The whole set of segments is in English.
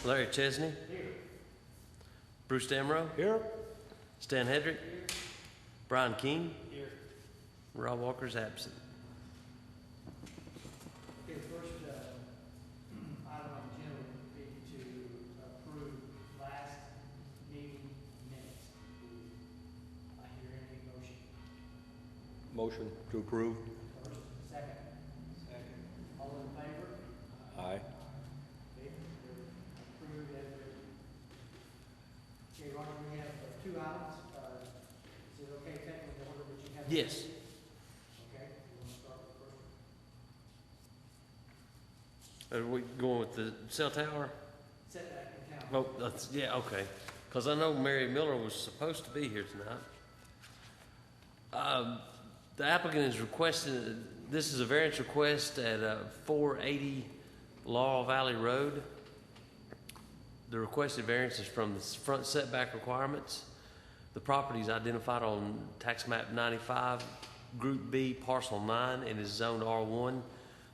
Larry Chesney. Here. Bruce Damrow. Here. Stan Hedrick. Here. Brian King. Here. Rob Walker's absent. Okay, first item on the agenda would be to approve last meeting minutes. I hear any motion. Motion to approve. First, second. Second. All in favor? Aye. Okay, approved as written. Okay, Roger, we have two items. Is it okay taking the order that you have? Yes. Okay, you want to start with the first? Are we going with the cell tower? Setback in town. Oh, that's, yeah, okay. Because I know Mary Miller was supposed to be here tonight. The applicant is requesting, this is a variance request at 480 Laurel Valley Road. The requested variance is from the front setback requirements. The property is identified on tax map 95, Group B, Parcel 9, and is zoned R1.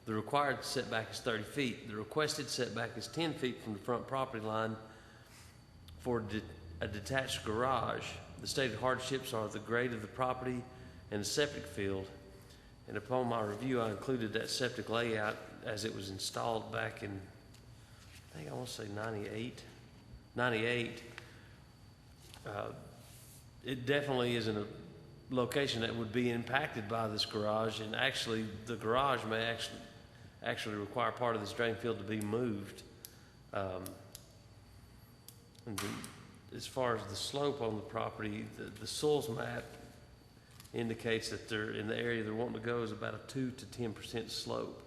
The required setback is 30 feet. The requested setback is 10 feet from the front property line for a detached garage. The stated hardships are the grade of the property and the septic field. And upon my review, I included that septic layout as it was installed back in, I think I want to say 98. It definitely is in a location that would be impacted by this garage, and actually the garage may actually require part of this drain field to be moved. And then as far as the slope on the property, the soils map indicates that they're in the area they're wanting to go is about a 2 to 10% slope.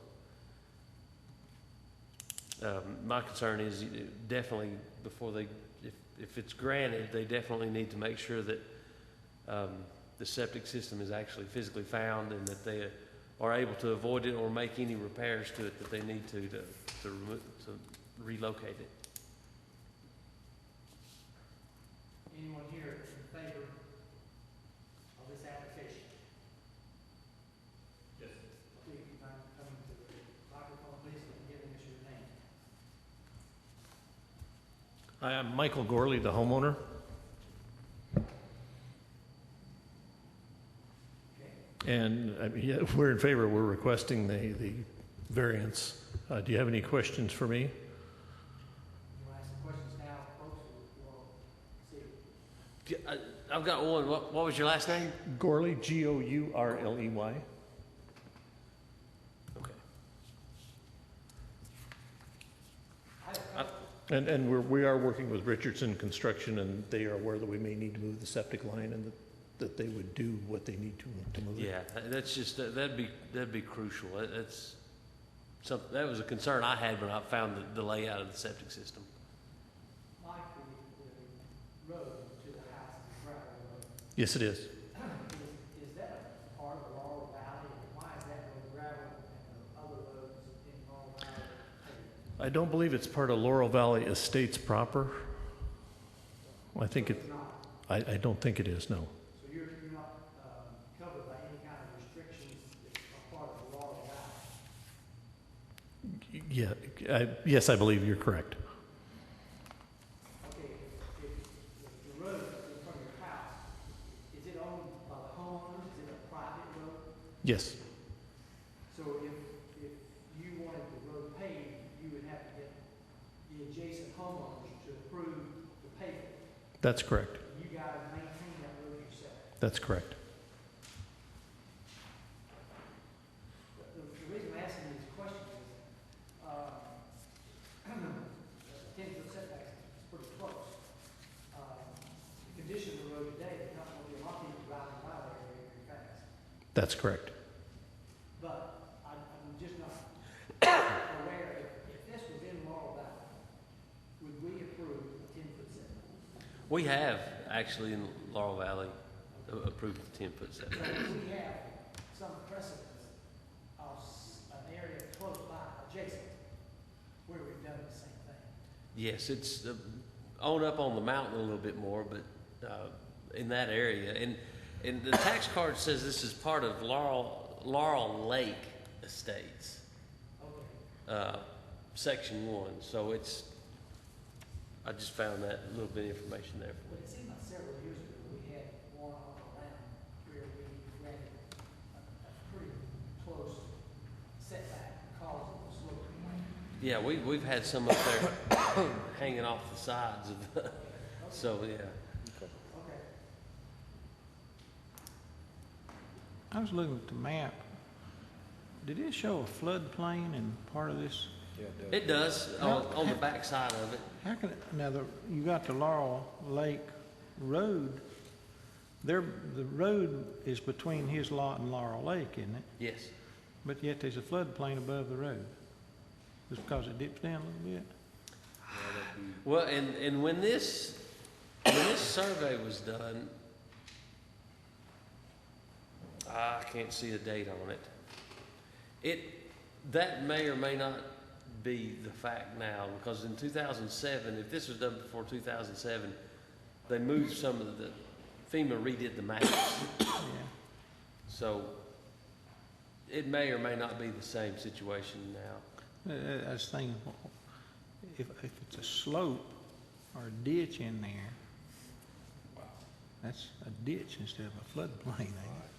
My concern is definitely before they, if it's granted, they definitely need to make sure that the septic system is actually physically found and that they are able to avoid it or make any repairs to it that they need to relocate it. Anyone here in favor of this application? Yes. Please, you mind coming to the microphone, please, and giving us your name. Hi, I'm Michael Gorley, the homeowner. And yeah, we're in favor. We're requesting the variance. Do you have any questions for me? You want to ask the questions now, folks, or see? I've got one. What was your last name? Gorley, Gourley. Okay. And we are working with Richardson Construction, and they are aware that we may need to move the septic line, and that they would do what they need to move it. Yeah, that's just that'd be crucial. That's something that was a concern I had when I found the layout of the septic system. Mike, the road to the house is a gravel road. Yes, it is. Is that a part of Laurel Valley, and why is that road gravel and the other roads in Laurel Valley paved? I don't believe it's part of Laurel Valley Estates proper. I think it. I don't think it is. No. So you're not covered by any kind of restrictions that are part of Laurel Valley? Yeah. Yes, I believe you're correct. Okay, if the road in front of your house, is it owned by the homeowners? Is it a private road? Yes. So if you wanted the road paved, you would have to get the adjacent homeowners to approve the pavement. That's correct. You gotta maintain that road yourself. That's correct. The reason I'm asking these questions is, 10-foot setbacks is pretty close. The condition of the road today, there's not gonna be a lot of people driving by there very fast. That's correct. But I'm just not aware, if this was in Laurel Valley, would we approve a 10-foot setback? We have actually in Laurel Valley approved the 10-foot setback. So we have some precedence of an area close by, adjacent, where we've done the same thing. Yes, it's on up on the mountain a little bit more, but in that area, and the tax card says this is part of Laurel Lake Estates, Okay. Section 1. So it's I just found that little bit of information there. But it seemed like several years ago, we had one on around where we granted a pretty close setback because of the slope of the land. Yeah, we've had some up there hanging off the sides of the, so, yeah. Okay. I was looking at the map. Did it show a floodplain in part of this? Yeah, It does, on the back side of it. How can, now, you got the Laurel Lake Road. The road is between his lot and Laurel Lake, isn't it? Yes. But yet there's a floodplain above the road. Just because it dips down a little bit? Well, and when this survey was done, I can't see a date on it. That may or may not be the fact now, because in 2007, if this was done before 2007, they moved some of the, FEMA redid the maps. Yeah. So it may or may not be the same situation now. I was thinking, if it's a slope or a ditch in there, that's a ditch instead of a floodplain, ain't it?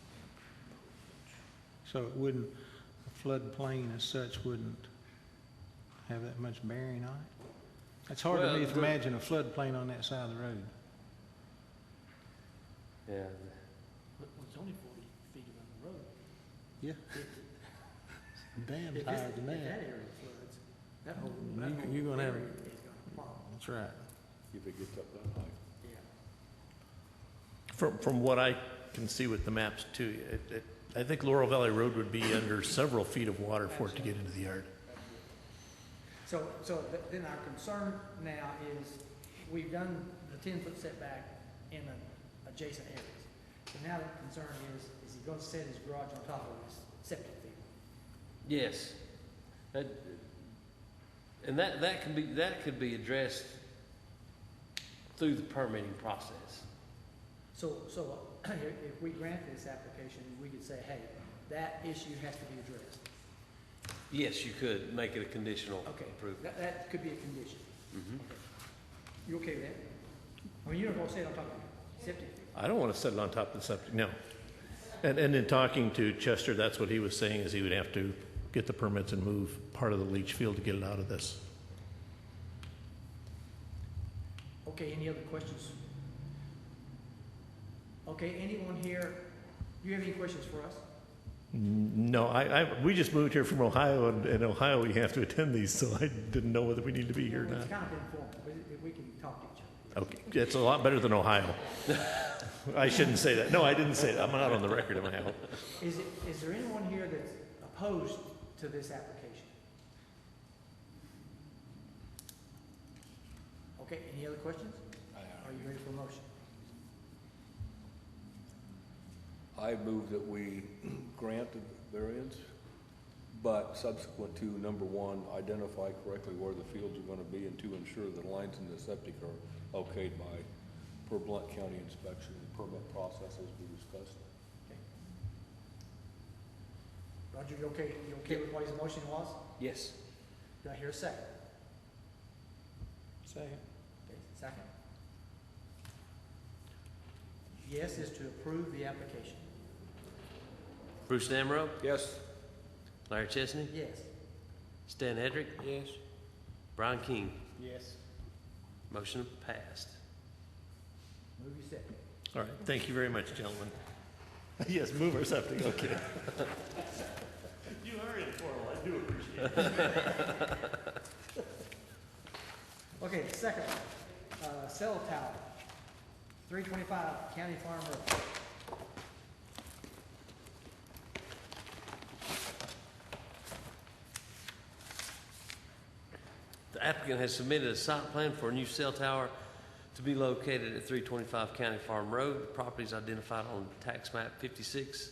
So it wouldn't, a floodplain as such wouldn't have that much bearing on it? It's hard Well, to imagine a floodplain on that side of the road. Yeah. Well, it's only 40 feet above the road. Yeah. Damn If higher than If that. that area floods, that whole. You're gonna have, area is gonna fall. that's right. If it gets up that high. Yeah. From what I can see with the maps too, I think Laurel Valley Road would be under several feet of water for it to get into the yard. So then our concern now is, we've done the 10-foot setback in the adjacent areas. So now the concern is he gonna set his garage on top of his septic field? Yes. And that could be addressed through the permitting process. So if we grant this application, we could say, hey, that issue has to be addressed. Yes, you could make it a conditional Okay, approval. that could be a condition. Mhm. Okay. You okay with that? I mean, you're not gonna say it on top of your septic field. I don't want to set it on top of the septic, no. And in talking to Chester, that's what he was saying, is he would have to get the permits and move part of the leach field to get it out of this. Okay, any other questions? Okay, anyone here, do you have any questions for us? No, we just moved here from Ohio, and in Ohio we have to attend these, so I didn't know whether we need to be here or Well, not. it's kind of informal, but we can talk to each other. Okay, it's a lot better than Ohio. I shouldn't say that. No, I didn't say that. I'm not on the record in my house. Is there anyone here that's opposed to this application? Okay, any other questions? Are you ready for a motion? I move that we grant the variance, but subsequent to number one, identify correctly where the fields are gonna be, and to ensure the lines in the septic are okayed by, per Blount County inspection and permit process as we discussed. Okay. Roger, you okay with what his motion was? Yes. Do I hear a second? Second. Okay, second. Yes is to approve the application. Bruce Namro, Yes. Larry Chesney, Yes. Stan Hedrick, Yes. Brian King. Yes. Motion passed. Move your second. All right, thank you very much, gentlemen. Yes, move our septic, okay. You are informal, I do appreciate it. Okay, the second one, cell tower, 325 County Farm Road. The applicant has submitted a site plan for a new cell tower to be located at 325 County Farm Road. The property is identified on tax map 56,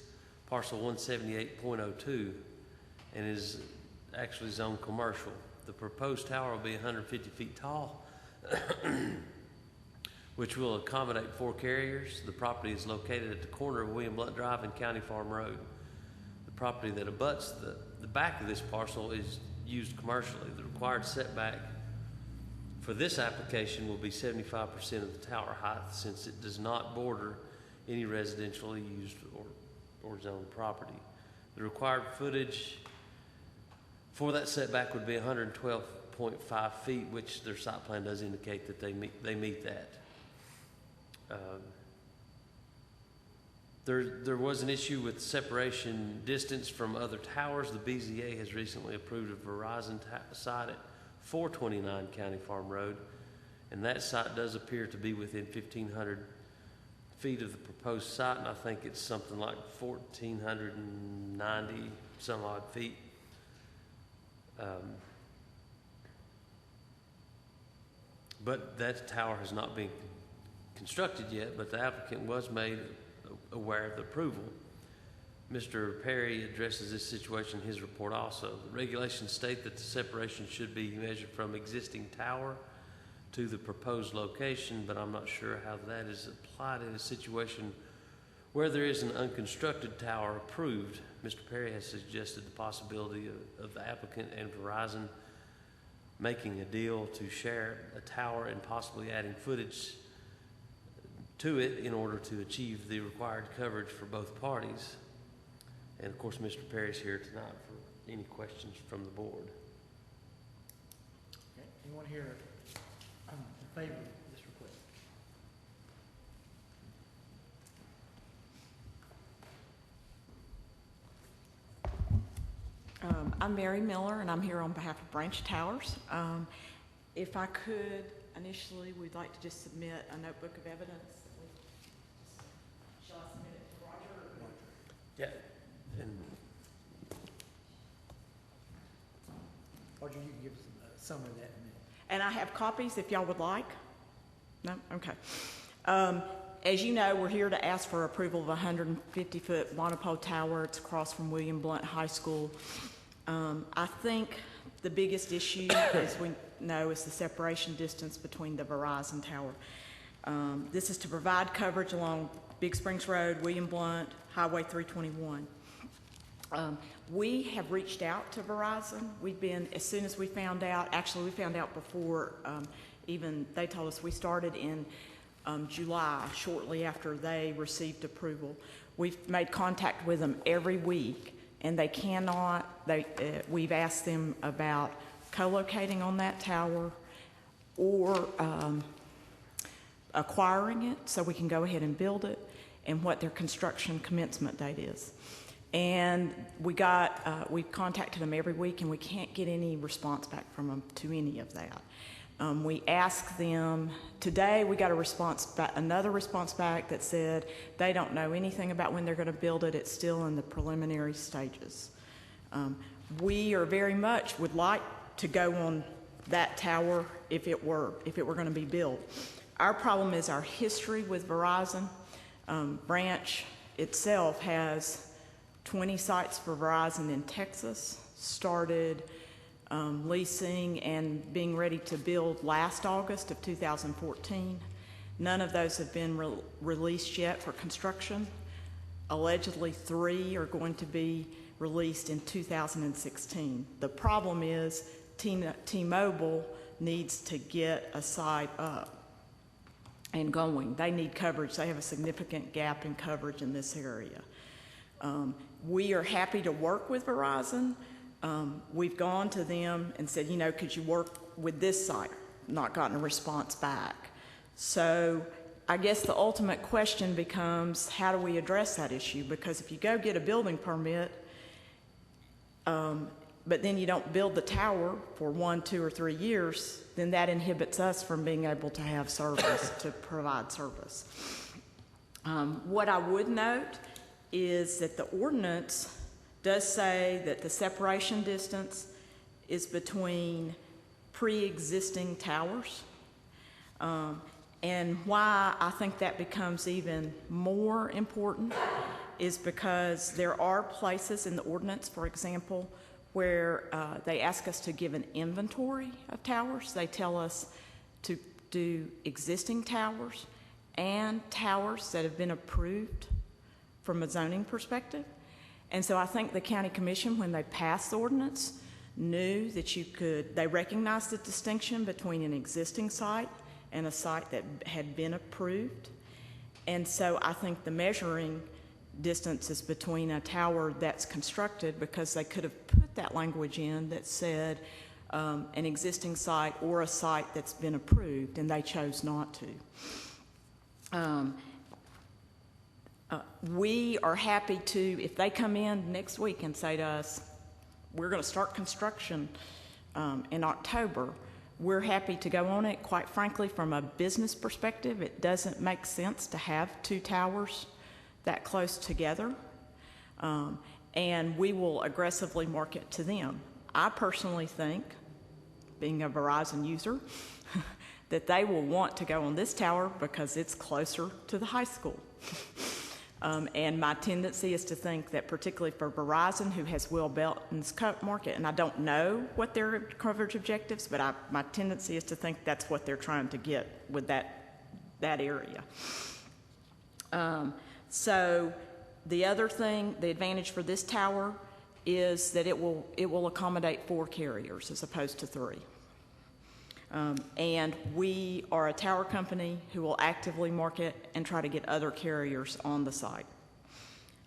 parcel 178.02, and is actually zoned commercial. The proposed tower will be 150 feet tall, which will accommodate 4 carriers. The property is located at the corner of William Blount Drive and County Farm Road. The property that abuts the back of this parcel is used commercially. The required setback for this application will be 75% of the tower height, since it does not border any residentially used or zoned property. The required footage for that setback would be 112.5 feet, which their site plan does indicate that they meet that. There was an issue with separation distance from other towers. The BZA has recently approved a Verizon site at 429 County Farm Road, and that site does appear to be within 1,500 feet of the proposed site, and I think it's something like 1,490 some odd feet. But that tower has not been constructed yet, but the applicant was made aware of the approval. Mr. Perry addresses this situation in his report also. The regulations state that the separation should be measured from existing tower to the proposed location, but I'm not sure how that is applied in a situation where there is an unconstructed tower approved. Mr. Perry has suggested the possibility of the applicant and Verizon making a deal to share a tower and possibly adding footage to it in order to achieve the required coverage for both parties. And of course, Mr. Perry's here tonight for any questions from the board. Okay, anyone here in favor of this request? I'm Mary Miller, and I'm here on behalf of Branch Towers. If I could, initially, we'd like to just submit a notebook of evidence. Shall I submit it to Roger? Yeah, and Roger, you can give us a summary of that in a minute. And I have copies if y'all would like. No? Okay. As you know, we're here to ask for approval of a 150-foot monopole tower. It's across from William Blount High School. I think the biggest issue, as we know, is the separation distance between the Verizon tower. This is to provide coverage along Big Springs Road, William Blount, Highway 321. We have reached out to Verizon. We've been, as soon as we found out, actually we found out before even they told us. We started in July, shortly after they received approval. We've made contact with them every week, and they cannot, we've asked them about co-locating on that tower or acquiring it so we can go ahead and build it, and what their construction commencement date is. And we've contacted them every week, and we can't get any response back from them to any of that. We asked them, today we got a response back, another response back that said they don't know anything about when they're going to build it. It's still in the preliminary stages. We are very much would like to go on that tower if it were going to be built. Our problem is our history with Verizon. Branch itself has 20 sites for Verizon in Texas, started leasing and being ready to build last August of 2014. None of those have been released yet for construction. Allegedly 3 are going to be released in 2016. The problem is T-Mobile needs to get a site up and going. They need coverage. They have a significant gap in coverage in this area. We are happy to work with Verizon. We've gone to them and said, you know, could you work with this site? Not gotten a response back. So I guess the ultimate question becomes, how do we address that issue? Because if you go get a building permit, but then you don't build the tower for 1, 2, or 3 years, then that inhibits us from being able to have service, to provide service. What I would note is that the ordinance does say that the separation distance is between pre-existing towers. And why I think that becomes even more important is because there are places in the ordinance, for example, where they ask us to give an inventory of towers. They tell us to do existing towers and towers that have been approved from a zoning perspective. And so I think the county commission, when they passed the ordinance, knew that they recognized the distinction between an existing site and a site that had been approved. And so I think the measuring distance is between a tower that's constructed, because they could have put that language in that said an existing site or a site that's been approved, and they chose not to. We are happy to, if they come in next week and say to us, we're going to start construction in October, we're happy to go on it. Quite frankly, from a business perspective, it doesn't make sense to have two towers that close together, and we will aggressively market to them. I personally think, being a Verizon user, that they will want to go on this tower because it's closer to the high school. And my tendency is to think that, particularly for Verizon, who has well built in this market, and I don't know what their coverage objectives, but my tendency is to think that's what they're trying to get with that area. So the other thing, the advantage for this tower is that it will accommodate 4 carriers as opposed to 3. And we are a tower company who will actively market and try to get other carriers on the site.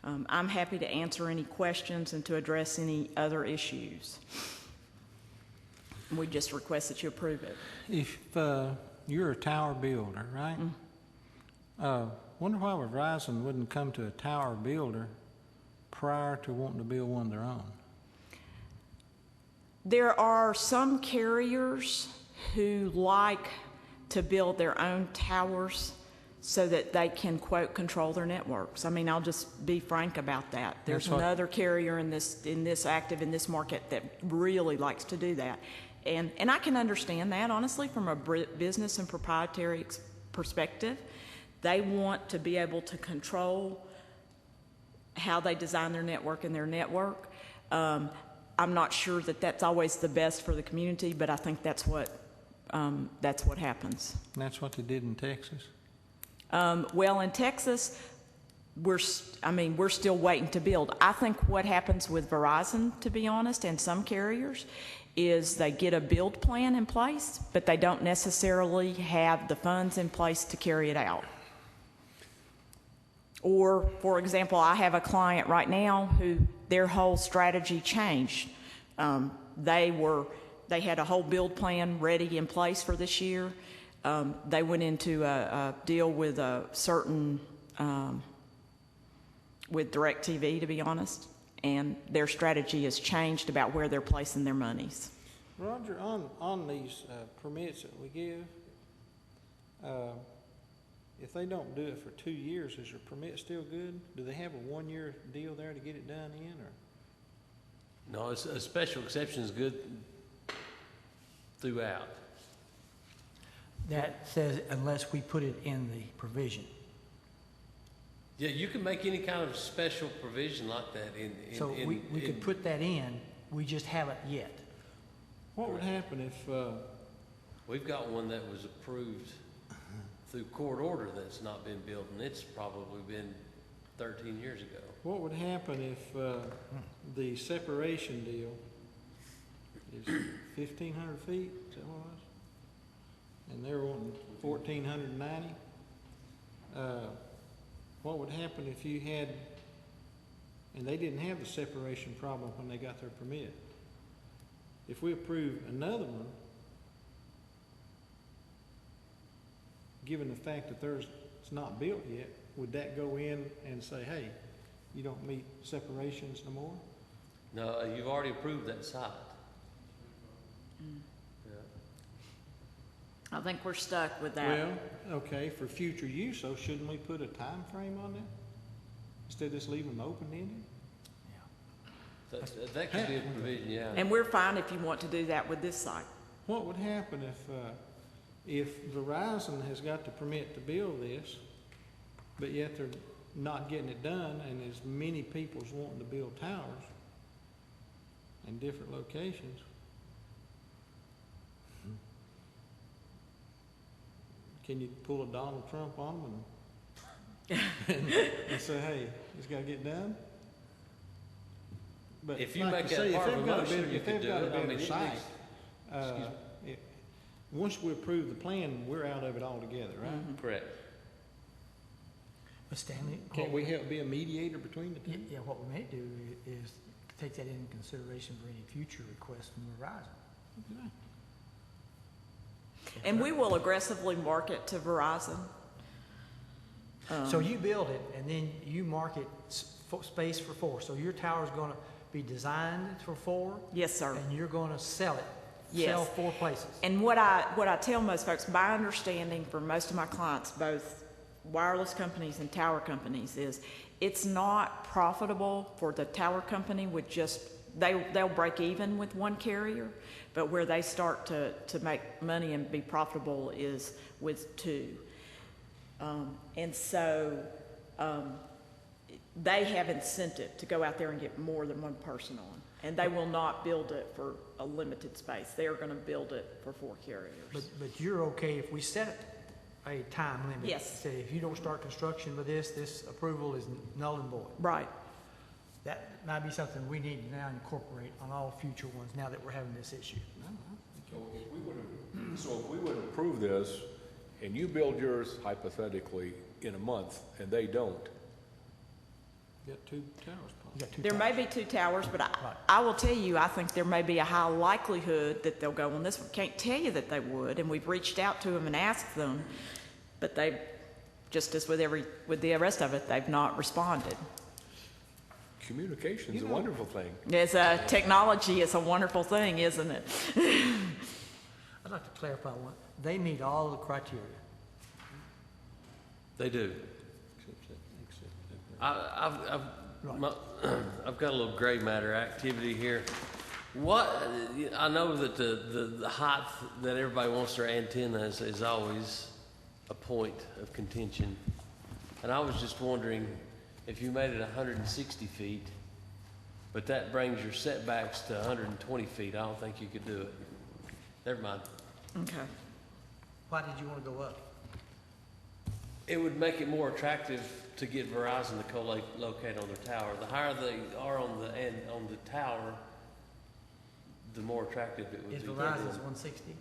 I'm happy to answer any questions and to address any other issues. We just request that you approve it. If you're a tower builder, right? Wonder why Verizon wouldn't come to a tower builder prior to wanting to build one of their own? There are some carriers who like to build their own towers so that they can, quote, control their networks. I mean, I'll just be frank about that. There's another carrier in this active in this market that really likes to do that. And I can understand that, honestly, from a business and proprietary perspective. They want to be able to control how they design their network and their network. I'm not sure that that's always the best for the community, but I think that's what happens. And that's what they did in Texas? Well, in Texas, we're still waiting to build. I think what happens with Verizon, to be honest, and some carriers, is they get a build plan in place, but they don't necessarily have the funds in place to carry it out. Or, for example, I have a client right now who their whole strategy changed. They had a whole build plan ready in place for this year. They went into a deal with with DirecTV, to be honest, and their strategy has changed about where they're placing their monies. Roger, on these permits that we give, if they don't do it for 2 years, is your permit still good? Do they have a 1-year deal there to get it done in, or? No, a special exception is good throughout. That says unless we put it in the provision. Yeah, you can make any kind of special provision like that So we could put that in, we just haven't yet. What would happen if, We've got one that was approved through court order that's not been built, and it's probably been 13 years ago. what would happen if the separation deal is 1,500 feet, is that what it was? And they're wanting 1,490? What would happen if you had, and they didn't have the separation problem when they got their permit? If we approve another one, given the fact that it's not built yet, would that go in and say, hey, you don't meet separations no more? No, you've already approved that site. Yeah. I think we're stuck with that. Well, okay, for future use, though, shouldn't we put a time frame on that? Instead of just leaving them open-ended? That could be a provision, yeah. And we're fine if you want to do that with this site. What would happen if Verizon has got the permit to build this, but yet they're not getting it done, and as many people's wanting to build towers in different locations? Can you pull a Donald Trump on them and say, hey, it's got to get done? But If you like make I that say, if part of they've a got a motion, better- you if could they've do got a it. I better mean, it site, needs- once we approve the plan, we're out of it altogether, right? Correct. But Stanley. Can't we help be a mediator between the Yeah, two? yeah, what we may do is take that into consideration for any future requests from Verizon. Okay. And we will aggressively market to Verizon. So you build it, and then you market space for 4. So your tower's gonna be designed for 4, Yes, sir. and you're gonna sell it. Yes. Sell 4 places. And what I tell most folks, my understanding for most of my clients, both wireless companies and tower companies, is it's not profitable for the tower company with just, they'll break even with one carrier, but where they start to make money and be profitable is with 2. And so they have incentive to go out there and get more than one person on. And they will not build it for a limited space. They are going to build it for 4 carriers. But you're okay if we set a time limit? Yes. Say, if you don't start construction with this approval is null and void. Right. That might be something we need to now incorporate on all future ones, now that we're having this issue. So if we would approve this, and you build yours hypothetically in a month, and they don't, You got 2 towers, Paul. You got 2 There may towers. be 2 towers, but Right. I will tell you, I think there may be a high likelihood that they'll go on this one. Can't tell you that they would, and we've reached out to them and asked them, but they, just as with the rest of it, they've not responded. communication's a wonderful thing. Technology is a wonderful thing, isn't it? I'd like to clarify one. They meet all the criteria. They do. I've got a little gray matter activity here. I know that the height that everybody wants their antennas is always a point of contention. And I was just wondering if you made it 160 feet, but that brings your setbacks to 120 feet, I don't think you could do it. Never mind. Okay. Why did you want to go up? It would make it more attractive to get Verizon to co-locate on their tower. The higher they are on the tower, the more attractive it would Is be. for Verizon's them. 160?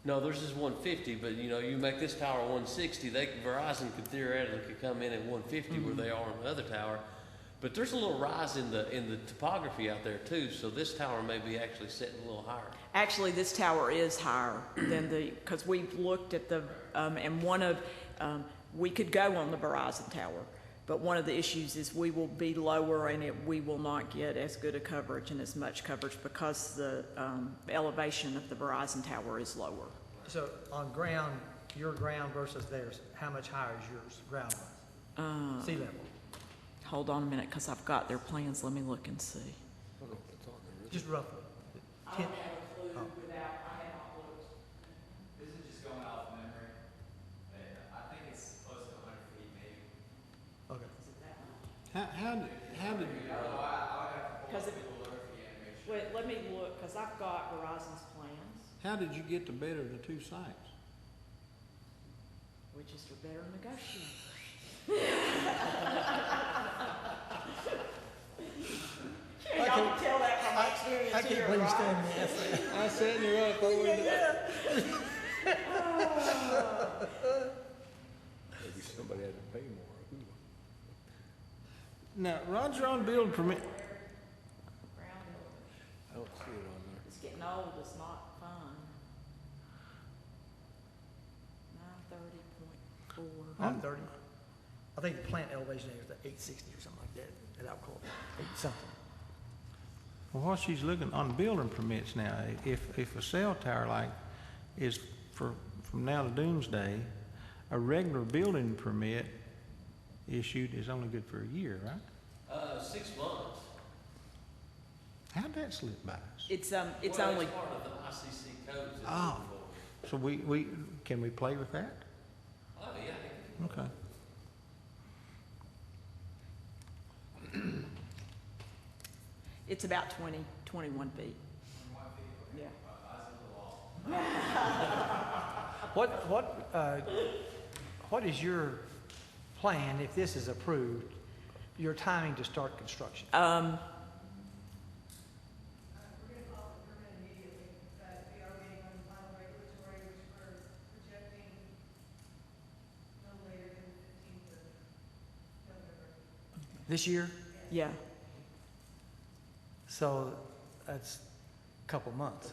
No, theirs is 150, but you make this tower 160, Verizon could theoretically come in at 150 where they are on the other tower. But there's a little rise in the topography out there too, so this tower may be actually setting a little higher. Actually, this tower is higher than because we've looked at and we could go on the Verizon tower, but one of the issues is we will be lower and we will not get as good a coverage and as much coverage because the elevation of the Verizon tower is lower. So on ground, your ground versus theirs, how much higher is yours, ground-wise? Sea level? Hold on a minute, because I've got their plans. Let me look and see. I don't know if it's on there, is it? Just roughly. I don't have a clue without, I have not looked. This is just going off memory, but I think it's close to 100 feet maybe. Okay. How did, Because wait, let me look, because I've got Verizon's plans, how did you get the better of the 2 sites? which is for better negotiators. Y'all can tell that from my experience I can't here, believe you right? standing there. I set you up over there. Maybe somebody had to pay more. Who knows? Now, Roger, on building permit, I don't see it on there. It's getting old, it's not fun. 930.4. 930. I think the plant elevation there is at 860 or something like that, at Alcoa, 8 something. well, what she's looking, on building permits now, if a cell tower like is from now to doomsday, a regular building permit issued is only good for a year, right? 6 months. How'd that slip by us? It's Well, only, it's part of the ICC codes. that Oh. move forward. So can we play with that? Oh, yeah. Okay. it's about 21 feet. Yeah. What is your plan, if this is approved, your timing to start construction? This year? Yeah. So that's a couple months.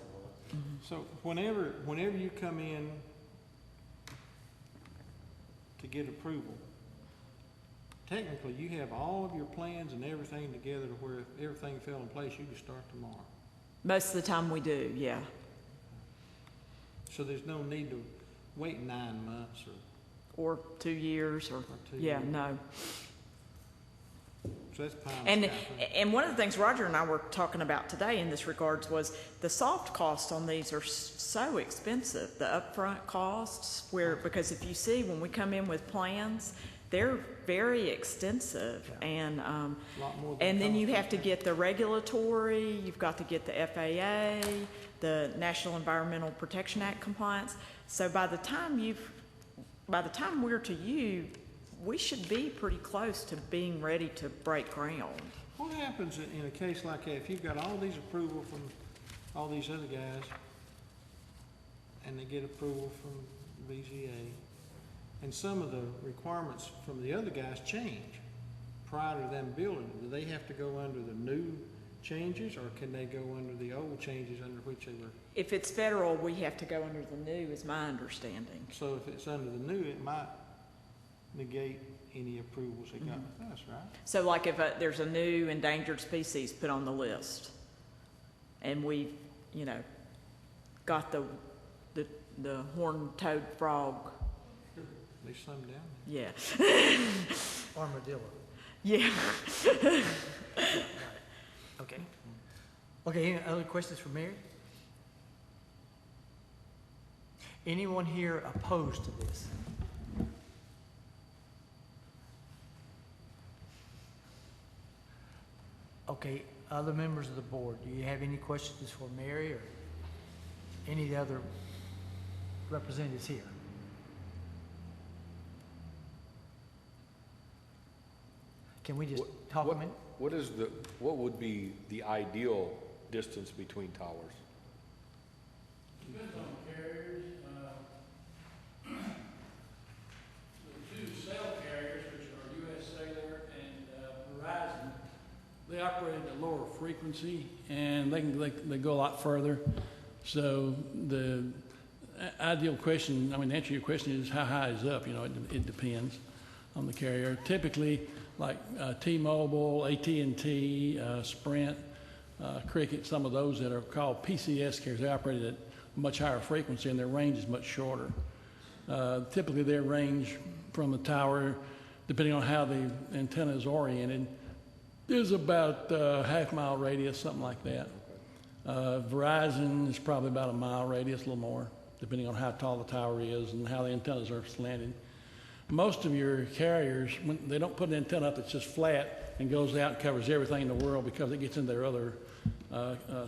So whenever you come in to get approval, technically you have all of your plans and everything together to where if everything fell in place, you can start tomorrow. Most of the time we do, yeah. So there's no need to wait 9 months Or 2 years or 2 yeah, years. no. So that's fine. And one of the things Roger and I were talking about today in this regards was the soft costs on these are so expensive, the upfront costs, because if you see when we come in with plans, they're very extensive and A lot more than and then you cost. have to get the regulatory, you've got to get the FAA, the National Environmental Protection Act compliance. So by the time we're to you, we should be pretty close to being ready to break ground. What happens in a case like that, if you've got all these approval from all these other guys, and they get approval from BZA, and some of the requirements from the other guys change prior to them building, do they have to go under the new changes, or can they go under the old changes under which they were? If it's federal, we have to go under the new, is my understanding. So if it's under the new, it might negate any approvals they got with us, right? So like if there's a new endangered species put on the list, and we've, got the horned-toed frog, They slim down. yeah. Armadillo. Yeah. Okay. Okay, any other questions for Mary? Anyone here opposed to this? Okay, other members of the board, do you have any questions for Mary or any of the other representatives here? Can we just talk a minute? What would be the ideal distance between towers? Depends on carriers. The two cell carriers, which are US Cellular and Verizon, they operate at a lower frequency and they go a lot further. So the ideal question, to answer your question is how high is up? It depends on the carrier. Typically, like T-Mobile, AT&T, Sprint, Cricket, some of those that are called PCS carriers, they operate at a much higher frequency and their range is much shorter. Typically their range from the tower, depending on how the antenna is oriented, is about a half-mile radius, something like that. Verizon is probably about a mile radius, a little more, depending on how tall the tower is and how the antennas are slanted. Most of your carriers, when they don't put an antenna up that's just flat and goes out and covers everything in the world because it gets into their other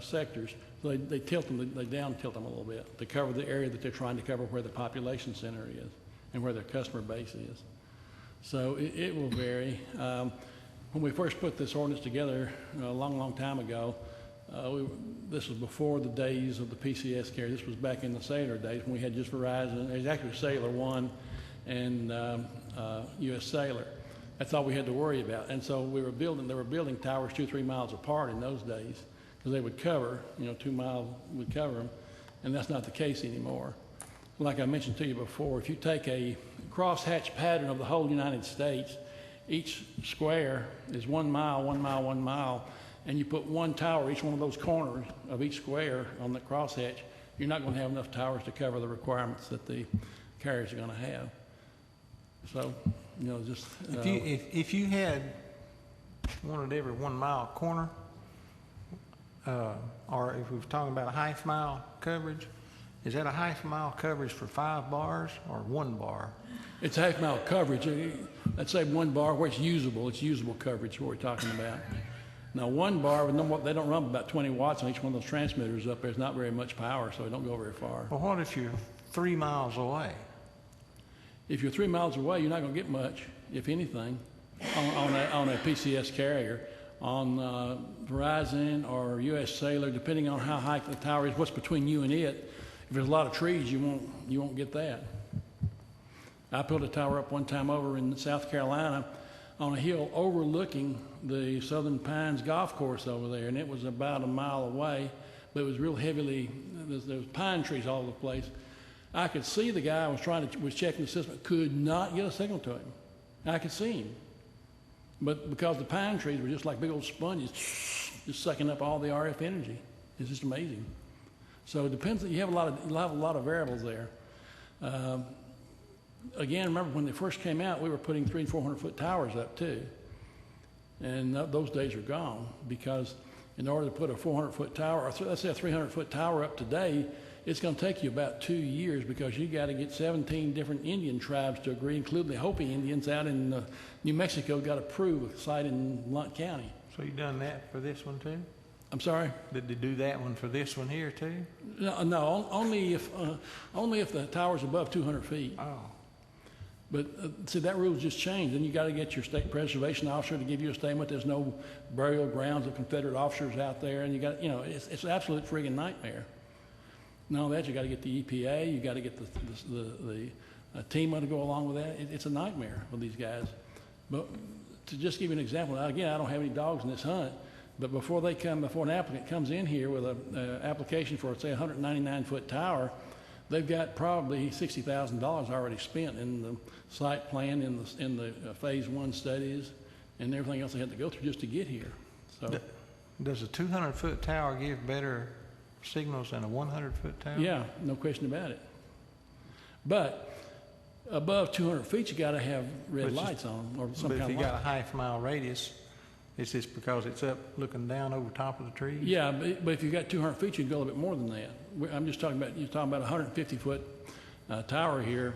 sectors. So they tilt them, they down tilt them a little bit to cover the area that they're trying to cover where the population center is and where their customer base is. So it will vary. When we first put this ordinance together a long time ago, this was before the days of the PCS carrier. This was back in the cellular days when we had just Verizon. It was actually Cellular One and US Cellular. That's all we had to worry about. And so they were building towers 2 or 3 miles apart in those days because they would cover, 2 miles would cover them, and that's not the case anymore. Like I mentioned to you before, if you take a crosshatch pattern of the whole United States, each square is 1 mile, 1 mile, 1 mile, and you put one tower, each one of those corners of each square on the crosshatch, you're not going to have enough towers to cover the requirements that the carriers are going to have. So, just... If you had one at every 1 mile corner, or if we were talking about a half-mile coverage, is that a half-mile coverage for 5 bars or 1 bar? It's half-mile coverage. Let's say 1 bar where it's usable. It's usable coverage, what we're talking about. Now, 1 bar, they don't run about 20 watts on each one of those transmitters up there. It's not very much power, so it don't go very far. Well, what if you're 3 miles away? If you're 3 miles away, you're not going to get much, if anything, on a PCS carrier. On Verizon or US Cellular, depending on how high the tower is, what's between you and it. If there's a lot of trees, you won't get that. I put a tower up one time over in South Carolina on a hill overlooking the Southern Pines Golf Course over there, and it was about a mile away, but it was real heavily, there was pine trees all over the place. I could see the guy was checking the system, could not get a signal to him. I could see him. But because the pine trees were just like big old sponges, just sucking up all the RF energy. It's just amazing. So it depends, you have a lot of variables there. Again, remember when they first came out, we were putting 300 and 400 foot towers up too. And those days are gone, because in order to put a 400 foot tower, or let's say a 300 foot tower up today, it's going to take you about 2 years, because you got to get 17 different Indian tribes to agree, including the Hopi Indians out in New Mexico got approved a site in Blount County. So you done that for this one too? I'm sorry? Did they do that one for this one here too? No, only if the tower's above 200 feet. Oh. But see, that rule's just changed. Then you got to get your state preservation officer to give you a statement. There's no burial grounds of Confederate officers out there, and you got, it's an absolute friggin' nightmare. Not only that, you got to get the EPA, you got to get the TEMA to go along with that. It's a nightmare with these guys. But to just give you an example, now again, I don't have any dogs in this hunt, but before an applicant comes in here with an application for, say, a 199-foot tower, they've got probably $60,000 already spent in the site plan, in the phase 1 studies, and everything else they had to go through just to get here. So, does a 200-foot tower give better signals than a 100-foot tower? Yeah, no question about it. But above 200 feet, you got to have red lights on, or some kind of light. But if you got a half-mile radius, it's just because it's up looking down over top of the trees? Yeah, but if you got 200 feet, you can go a little bit more than that. I'm just talking about, you're talking about a 150-foot tower here.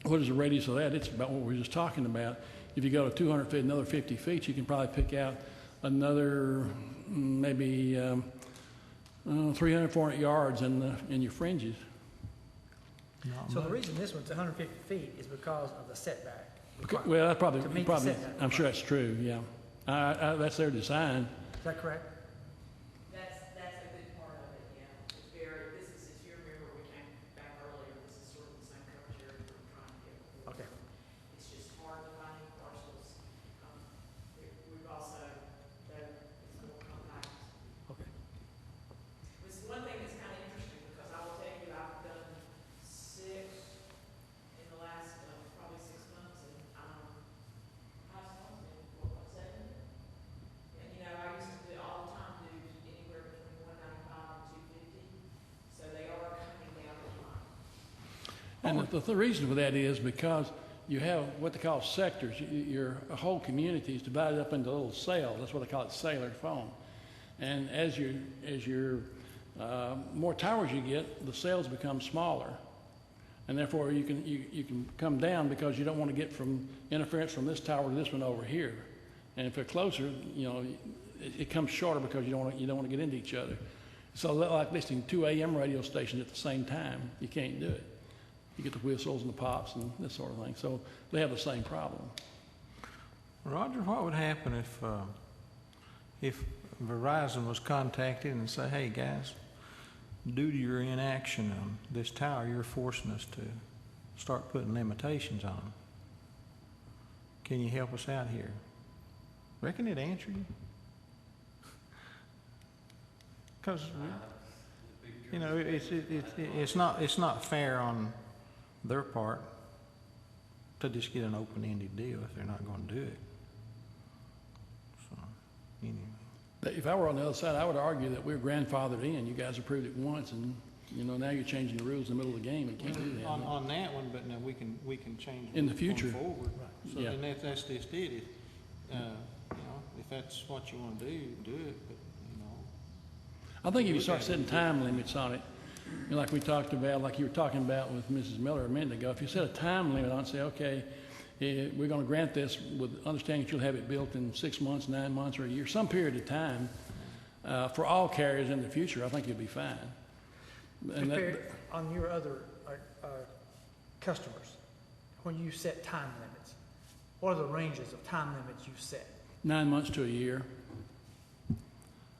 What is the radius of that? It's about what we were just talking about. If you go to 200 feet, another 50 feet, you can probably pick out another maybe 300, 400 yards in your fringes. So the reason this one's 150 feet is because of the setback. Well, that's probably, To meet the setback. I'm sure that's true, yeah. That's their design. Is that correct? That's a good part of it, yeah. It's very, this is, if you remember, we came back earlier, this is sort of the same coverage area we're trying to get. Okay. It's just hard to find parcels. We've also, though, it's more compact. Okay. It's one thing that's kind of interesting, because I will tell you, I've done 6 in the last, probably 6 months, and how's it been, what, 7? And I used to all the time do anywhere between 195 and 250, so they are coming down the line. And the reason for that is because you have what they call sectors. Your whole community is divided up into little cells. That's what they call it, cellular phone. And as more towers you get, the cells become smaller, and therefore you can come down, because you don't want to get from interference from this tower to this one over here. And if they're closer, it comes shorter, because you don't want to get into each other. So like listening to 2 AM radio stations at the same time, you can't do it. You get the whistles and the pops and this sort of thing. So they have the same problem. Roger, what would happen if Verizon was contacted and say, hey guys, due to your inaction on this tower, you're forcing us to start putting limitations on them. Can you help us out here? Reckon it'd answer you? Because it's not fair on their part to just get an open-ended deal if they're not going to do it. So, anyway. If I were on the other side, I would argue that we're grandfathered in. You guys approved it once, and now you're changing the rules in the middle of the game. You can't do that. On that one, but now we can change In the future. going forward. So Yeah. then that's just it. If that's what you want to do it. But I think if you start setting time limits on it, like we talked about, like you were talking about with Mrs. Miller a minute ago, if you set a time limit on it, say, okay, we're going to grant this with understanding that you'll have it built in 6 months, 9 months, or a year, some period of time, for all carriers in the future, I think you'll be fine. And On your other customers, when you set time limits, what are the ranges of time limits you set? 9 months to a year.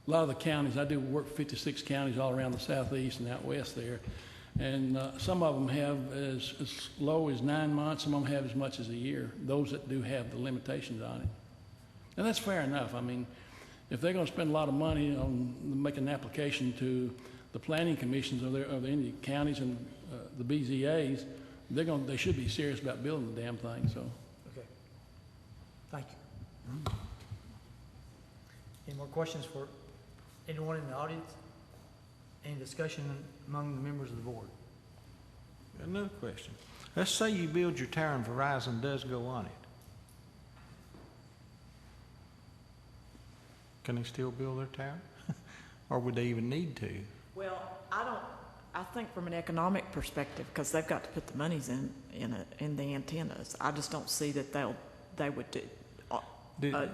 A lot of the counties, I do work for 56 counties all around the southeast and out west there. And some of them have as low as 9 months, some of them have as much as a year, those that do have the limitations on it. And that's fair enough. I mean, if they're going to spend a lot of money on making an application to the planning commissions of the Indian counties and the BZAs, they should be serious about building the damn thing, so. Okay. Thank you. Any more questions for anyone in the audience? Any discussion among the members of the board? Another question. Let's say you build your tower and Verizon does go on it. Can they still build their tower? Or would they even need to? Well, I think from an economic perspective, because they've got to put the monies in the antennas, I just don't see that they would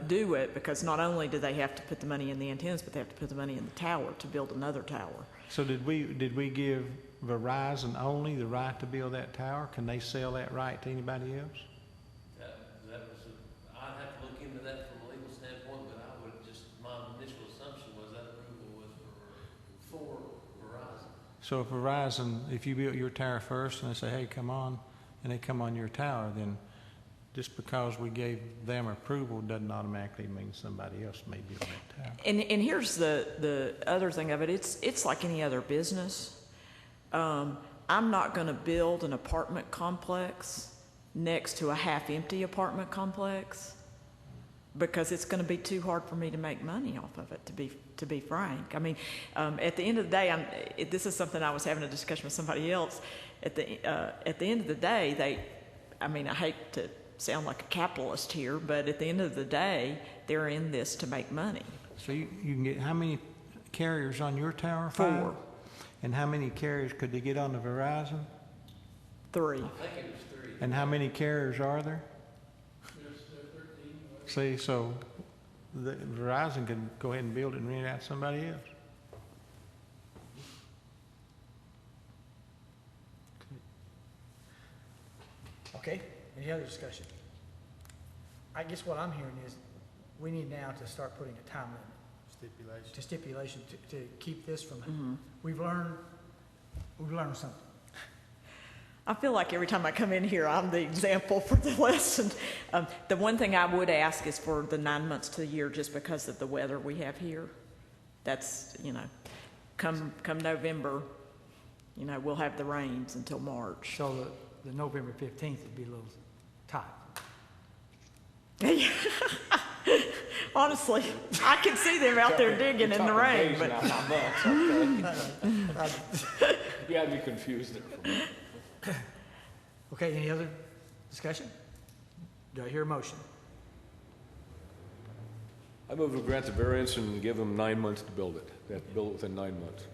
do it, because not only do they have to put the money in the antennas, but they have to put the money in the tower to build another tower. So did we give Verizon only the right to build that tower? Can they sell that right to anybody else? I'd have to look into that from a legal standpoint, but my initial assumption was that approval was for Verizon. So if Verizon, if you built your tower first and they say, hey, come on, and they come on your tower, then just because we gave them approval doesn't automatically mean somebody else may build that tower. And here's the other thing of it. It's like any other business. I'm not going to build an apartment complex next to a half-empty apartment complex, because it's going to be too hard for me to make money off of it, to be frank. I mean, at the end of the day, this is something I was having a discussion with somebody else. At the end of the day, I hate to sound like a capitalist here, but at the end of the day, they're in this to make money. So you can get how many carriers on your tower? 4. And how many carriers could they get on the Verizon? 3. I think it was 3. And how many carriers are there? There's 13. See, so the Verizon could go ahead and build it and rent it out to somebody else. Okay, any other discussion? I guess what I'm hearing is we need now to start putting a time limit. Stipulation to keep this from, we've learned something. I feel like every time I come in here, I'm the example for the lesson. The one thing I would ask is for the 9 months to a year, just because of the weather we have here. That's, come November, we'll have the rains until March. So the November 15th would be a little tight. Honestly, I can see them out there digging in the rain, but You had me confused there for a minute. Okay, any other discussion? Do I hear a motion? I move to grant the variance and give them 9 months to build it. They have to build it within 9 months. Is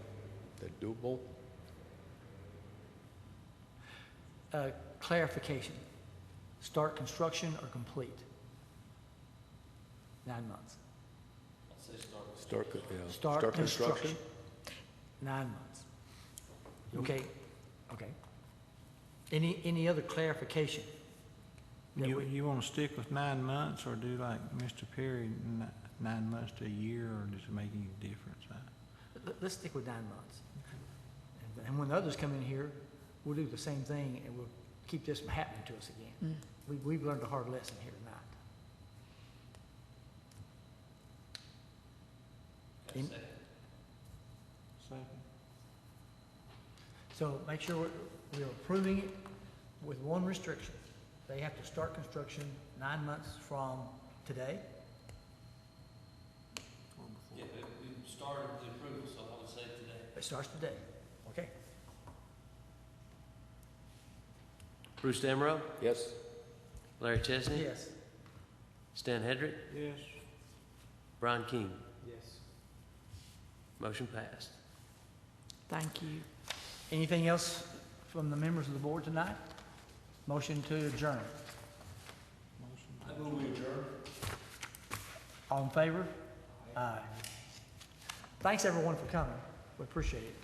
that doable? Clarification. Start construction or complete? 9 months. I'll say start. Start construction. 9 months. Okay, okay. Any other clarification? You want to stick with 9 months, or do like Mr. Perry, 9 months to a year, or does it make any difference? Let's stick with 9 months. And when the others come in here, we'll do the same thing, and we'll keep this from happening to us again. We've learned a hard lesson here tonight. Second. So make sure we're approving it with one restriction. They have to start construction 9 months from today. Yeah, we started the approval, so I would say today. It starts today, okay? Bruce Damrow, Yes. Larry Chesney, Yes. Stan Hedrick, Yes. Brian King. Yes. Motion passed. thank you. Anything else from the members of the board tonight? Motion to adjourn. I move we adjourn. All in favor? Aye. Thanks, everyone, for coming. We appreciate it.